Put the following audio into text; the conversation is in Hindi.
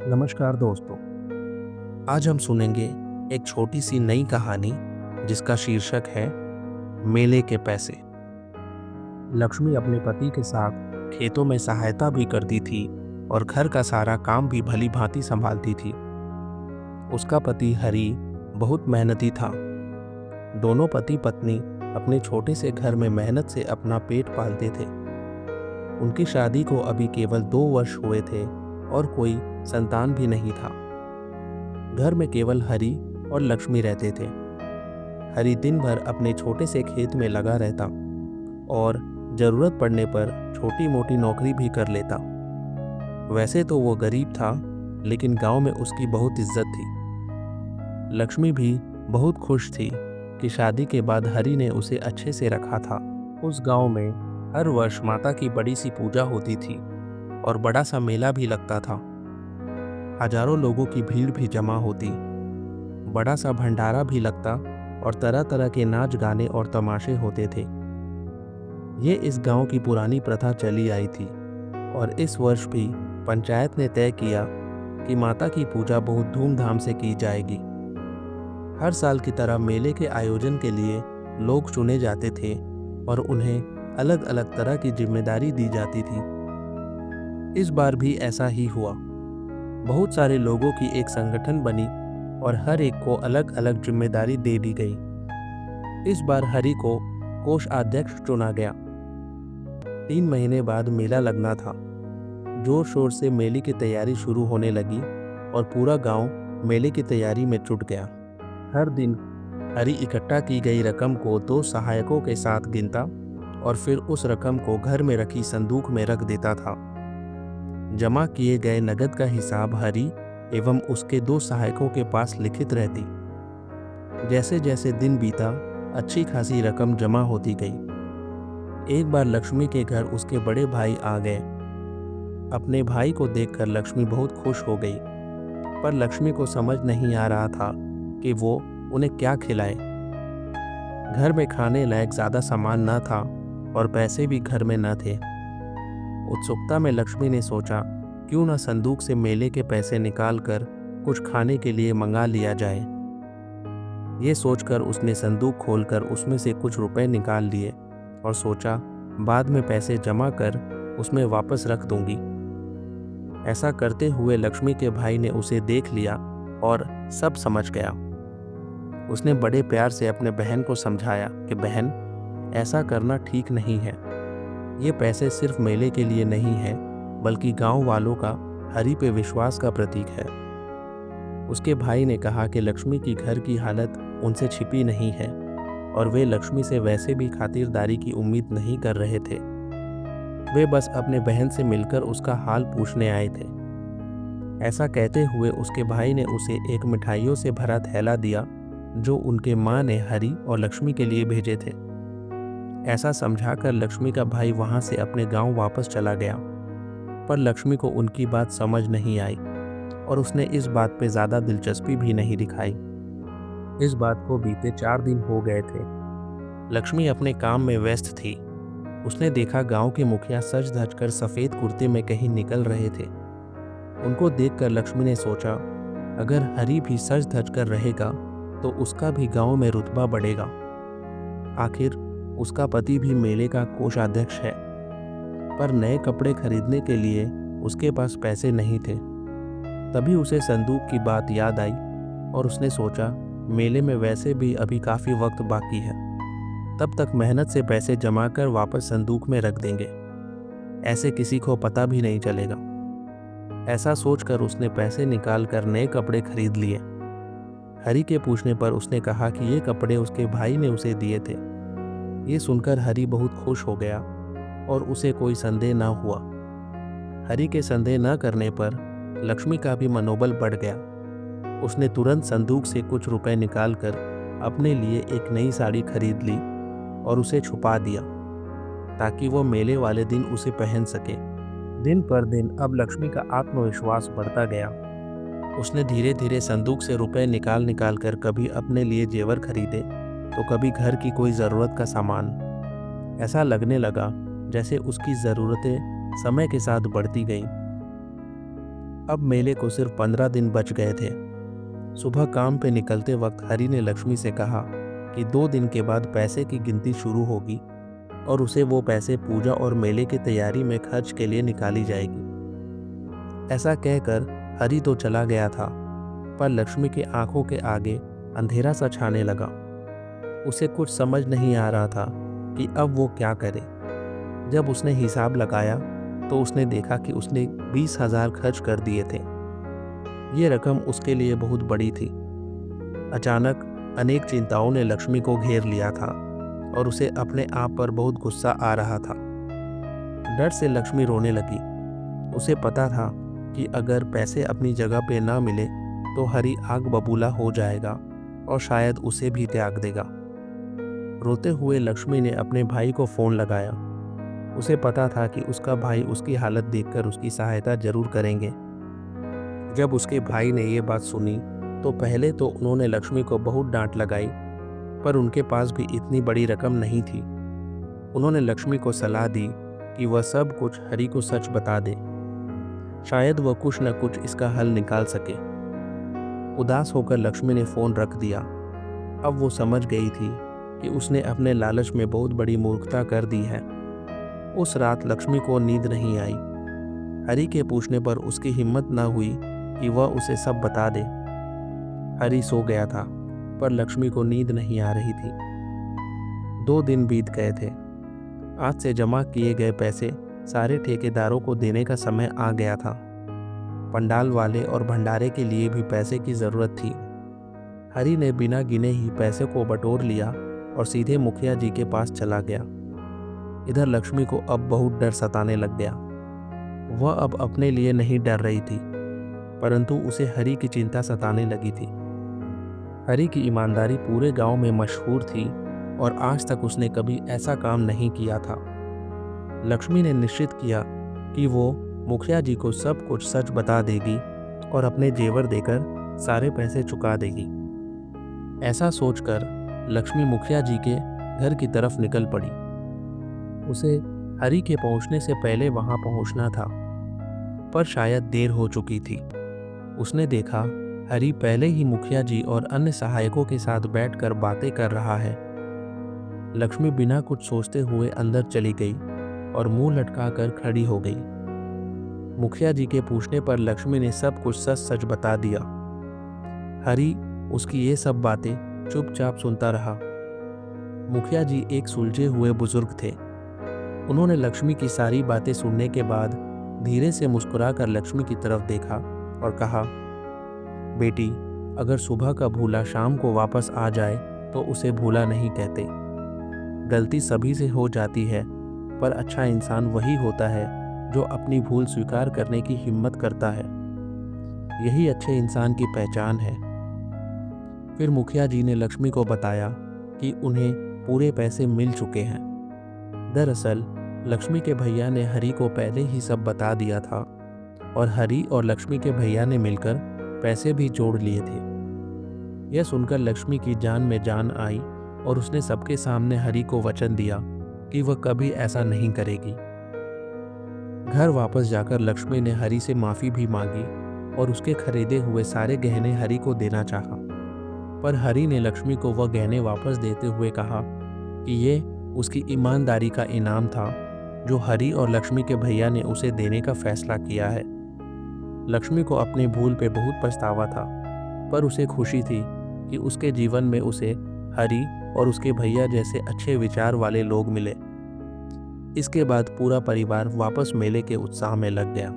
नमस्कार दोस्तों। आज हम सुनेंगे एक छोटी सी नई कहानी जिसका शीर्षक है मेले के पैसे। लक्ष्मी अपने पति के साथ खेतों में सहायता भी करती थी और घर का सारा काम भी भली भांति संभालती थी। उसका पति हरि बहुत मेहनती था। दोनों पति पत्नी अपने छोटे से घर में मेहनत से अपना पेट पालते थे। उनकी शादी को अभी केवल 2 वर्ष हुए थे और कोई संतान भी नहीं था। घर में केवल हरि और लक्ष्मी रहते थे। हरि दिन भर अपने छोटे से खेत में लगा रहता और जरूरत पड़ने पर छोटी मोटी नौकरी भी कर लेता। वैसे तो वो गरीब था, लेकिन गांव में उसकी बहुत इज्जत थी। लक्ष्मी भी बहुत खुश थी कि शादी के बाद हरि ने उसे अच्छे से रखा था। उस गांव में हर वर्ष माता की बड़ी सी पूजा होती थी और बड़ा सा मेला भी लगता था। हजारों लोगों की भीड़ भी जमा होती, बड़ा सा भंडारा भी लगता और तरह तरह के नाच गाने और तमाशे होते थे। ये इस गांव की पुरानी प्रथा चली आई थी और इस वर्ष भी पंचायत ने तय किया कि माता की पूजा बहुत धूमधाम से की जाएगी। हर साल की तरह मेले के आयोजन के लिए लोग चुने जाते थे और उन्हें अलग अलग तरह की जिम्मेदारी दी जाती थी। इस बार भी ऐसा ही हुआ। बहुत सारे लोगों की एक संगठन बनी और हर एक को अलग अलग जिम्मेदारी दे दी गई। इस बार हरि को कोषाध्यक्ष चुना गया। 3 महीने बाद मेला लगना था। जोर शोर से मेले की तैयारी शुरू होने लगी और पूरा गांव मेले की तैयारी में जुट गया। हर दिन हरि इकट्ठा की गई रकम को 2 सहायकों के साथ गिनता और फिर उस रकम को घर में रखी संदूक में रख देता था। जमा किए गए नगद का हिसाब हरि एवं उसके 2 सहायकों के पास लिखित रहती। जैसे जैसे दिन बीता, अच्छी खासी रकम जमा होती गई। एक बार लक्ष्मी के घर उसके बड़े भाई आ गए। अपने भाई को देखकर लक्ष्मी बहुत खुश हो गई, पर लक्ष्मी को समझ नहीं आ रहा था कि वो उन्हें क्या खिलाए। घर में खाने लायक ज्यादा सामान न था और पैसे भी घर में न थे। उत्सुकता में लक्ष्मी ने सोचा, क्यों न संदूक से मेले के पैसे निकालकर कुछ खाने के लिए मंगा लिया जाए। ये सोचकर उसने संदूक खोलकर उसमें से कुछ रुपए निकाल लिए और सोचा, बाद में पैसे जमा कर उसमें वापस रख दूंगी। ऐसा करते हुए लक्ष्मी के भाई ने उसे देख लिया और सब समझ गया। उसने बड़े प्यार से अपने बहन को समझाया कि बहन, ऐसा करना ठीक नहीं है। ये पैसे सिर्फ मेले के लिए नहीं है, बल्कि गांव वालों का हरि पे विश्वास का प्रतीक है। उसके भाई ने कहा कि लक्ष्मी की घर की हालत उनसे छिपी नहीं है और वे लक्ष्मी से वैसे भी खातिरदारी की उम्मीद नहीं कर रहे थे। वे बस अपने बहन से मिलकर उसका हाल पूछने आए थे। ऐसा कहते हुए उसके भाई ने उसे एक मिठाइयों से भरा थैला दिया जो उनके माँ ने हरि और लक्ष्मी के लिए भेजे थे। ऐसा समझाकर लक्ष्मी का भाई वहां से अपने गांव वापस चला गया, पर लक्ष्मी को उनकी बात समझ नहीं आई और उसने इस बात पे ज्यादा दिलचस्पी भी नहीं दिखाई। इस बात को बीते 4 दिन हो गए थे। लक्ष्मी अपने काम में व्यस्त थी। उसने देखा गांव के मुखिया सज धज कर सफेद कुर्ते में कहीं निकल रहे थे। उनको देखकर लक्ष्मी ने सोचा, अगर हरि भी सज धज कर रहेगा तो उसका भी गांव में रुतबा बढ़ेगा। आखिर उसका पति भी मेले का कोषाध्यक्ष है, पर नए कपड़े खरीदने के लिए उसके पास पैसे नहीं थे। तभी उसे संदूक की बात याद आई और उसने सोचा, मेले में वैसे भी अभी काफी वक्त बाकी है, तब तक मेहनत से पैसे जमा कर वापस संदूक में रख देंगे। ऐसे किसी को पता भी नहीं चलेगा। ऐसा सोचकर उसने पैसे निकाल कर नए कपड़े खरीद लिए। हरि के पूछने पर उसने कहा कि ये कपड़े उसके भाई ने उसे दिए थे। ये सुनकर हरि बहुत खुश हो गया और उसे कोई संदेह न हुआ। हरि के संदेह न करने पर लक्ष्मी का भी मनोबल बढ़ गया। उसने तुरंत संदूक से कुछ रुपए निकालकर अपने लिए एक नई साड़ी खरीद ली और उसे छुपा दिया ताकि वो मेले वाले दिन उसे पहन सके। दिन पर दिन अब लक्ष्मी का आत्मविश्वास बढ़ता गया। उसने धीरे धीरे संदूक से रुपए निकाल निकाल कर कभी अपने लिए जेवर खरीदे तो कभी घर की कोई ज़रूरत का सामान। ऐसा लगने लगा जैसे उसकी ज़रूरतें समय के साथ बढ़ती गईं। अब मेले को सिर्फ 15 दिन बच गए थे। सुबह काम पे निकलते वक्त हरी ने लक्ष्मी से कहा कि 2 दिन के बाद पैसे की गिनती शुरू होगी और उसे वो पैसे पूजा और मेले की तैयारी में खर्च के लिए निकाली जाएगी। ऐसा कहकर हरी तो चला गया था, पर लक्ष्मी की आंखों के आगे अंधेरा सा छाने लगा। उसे कुछ समझ नहीं आ रहा था कि अब वो क्या करे। जब उसने हिसाब लगाया तो उसने देखा कि उसने 20,000 खर्च कर दिए थे। ये रकम उसके लिए बहुत बड़ी थी। अचानक अनेक चिंताओं ने लक्ष्मी को घेर लिया था और उसे अपने आप पर बहुत गुस्सा आ रहा था। डर से लक्ष्मी रोने लगी। उसे पता था कि अगर पैसे अपनी जगह पे ना मिले तो हरी आग बबूला हो जाएगा और शायद उसे भी त्याग देगा। रोते हुए लक्ष्मी ने अपने भाई को फ़ोन लगाया। उसे पता था कि उसका भाई उसकी हालत देखकर उसकी सहायता जरूर करेंगे। जब उसके भाई ने ये बात सुनी तो पहले तो उन्होंने लक्ष्मी को बहुत डांट लगाई, पर उनके पास भी इतनी बड़ी रकम नहीं थी। उन्होंने लक्ष्मी को सलाह दी कि वह सब कुछ हरी को सच बता दे। शायद वह कुछ न कुछ इसका हल निकाल सके। उदास होकर लक्ष्मी ने फ़ोन रख दिया। अब वो समझ गई थी कि उसने अपने लालच में बहुत बड़ी मूर्खता कर दी है। उस रात लक्ष्मी को नींद नहीं आई। हरी के पूछने पर उसकी हिम्मत न हुई कि वह उसे सब बता दे। हरी सो गया था, पर लक्ष्मी को नींद नहीं आ रही थी। 2 दिन बीत गए थे। आज से जमा किए गए पैसे सारे ठेकेदारों को देने का समय आ गया था। पंडाल वाले और भंडारे के लिए भी पैसे की ज़रूरत थी। हरी ने बिना गिने ही पैसे को बटोर लिया और सीधे मुखिया जी के पास चला गया। इधर लक्ष्मी को अब बहुत डर सताने लग गया। वह अब अपने लिए नहीं डर रही थी, परंतु उसे हरी की चिंता सताने लगी थी। हरी की ईमानदारी पूरे गांव में मशहूर थी और आज तक उसने कभी ऐसा काम नहीं किया था। लक्ष्मी ने निश्चित किया कि वो मुखिया जी को सब कुछ सच बता देगी और अपने जेवर देकर सारे पैसे चुका देगी। ऐसा सोचकर लक्ष्मी मुखिया जी के घर की तरफ निकल पड़ी। उसे हरी के पहुंचने से पहले वहां पहुंचना था, पर शायद देर हो चुकी थी। उसने देखा हरी पहले ही मुखिया जी और अन्य सहायकों के साथ बैठकर बातें कर रहा है। लक्ष्मी बिना कुछ सोचते हुए अंदर चली गई और मुंह लटकाकर खड़ी हो गई। मुखिया जी के पूछने पर लक्ष्मी ने सब कुछ सच सच बता दिया। हरी उसकी ये सब बातें चुपचाप सुनता रहा। मुखिया जी एक सुलझे हुए बुजुर्ग थे। उन्होंने लक्ष्मी की सारी बातें सुनने के बाद धीरे से मुस्कुराकर लक्ष्मी की तरफ देखा और कहा, बेटी, अगर सुबह का भूला शाम को वापस आ जाए तो उसे भूला नहीं कहते। गलती सभी से हो जाती है, पर अच्छा इंसान वही होता है जो अपनी भूल स्वीकार करने की हिम्मत करता है। यही अच्छे इंसान की पहचान है। फिर मुखिया जी ने लक्ष्मी को बताया कि उन्हें पूरे पैसे मिल चुके हैं। दरअसल लक्ष्मी के भैया ने हरी को पहले ही सब बता दिया था और हरी और लक्ष्मी के भैया ने मिलकर पैसे भी जोड़ लिए थे। यह सुनकर लक्ष्मी की जान में जान आई और उसने सबके सामने हरी को वचन दिया कि वह कभी ऐसा नहीं करेगी। घर वापस जाकर लक्ष्मी ने हरी से माफ़ी भी मांगी और उसके खरीदे हुए सारे गहने हरी को देना चाहा, पर हरी ने लक्ष्मी को वह गहने वापस देते हुए कहा कि ये उसकी ईमानदारी का इनाम था जो हरी और लक्ष्मी के भैया ने उसे देने का फैसला किया है। लक्ष्मी को अपनी भूल पे बहुत पछतावा था, पर उसे खुशी थी कि उसके जीवन में उसे हरी और उसके भैया जैसे अच्छे विचार वाले लोग मिले। इसके बाद पूरा परिवार वापस मेले के उत्साह में लग गया।